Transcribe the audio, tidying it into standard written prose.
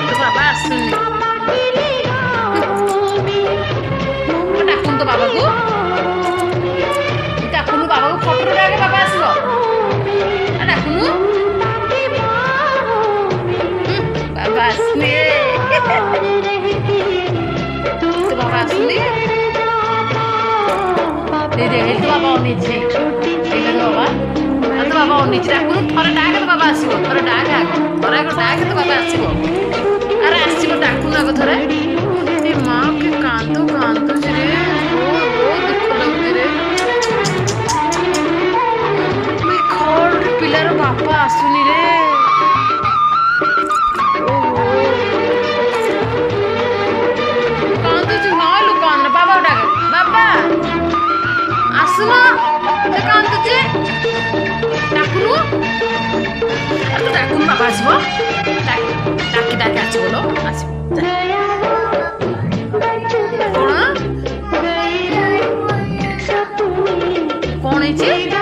তো বাবা আসুনি ডাকুন তো বাবাকে ডাকুন বাবাকে ফটোটা আগে বাবা আসব ডাকুন বাবা আসুনি তো বাবা আসুনি এই তো বাবা অনিচ্ছি এইটা তো বাবা তো বাবা অনিচ্ছি ডাকুন থরে ডাকে তো বাবা আসব থরে ডাকে আগে থরে আগে ডাকে তো বাবা আসব আরে আসব ডাকুন আগে থরে ଏ ମା କି କାନ୍ଦୁଛି ରେ ବହୁତ ଦୁଃଖ ଲାଗୁଛି ରେ ପିଲାର ବାପା ଆସୁନି ରେ କାନ୍ଦୁଛି ନହେଲୁ କାନ୍ଦ ବାବା ଡାକ ବାବା ଆସୁନ ସେ କାନ୍ଦୁଛି ଡାକୁନୁ ତୁ ଡାକୁନୁ ବାବା ଆସିବ ଡାକି ଡାକି ଆସିବ ଲୋ ଆସିବ କଣ ହେଇଛି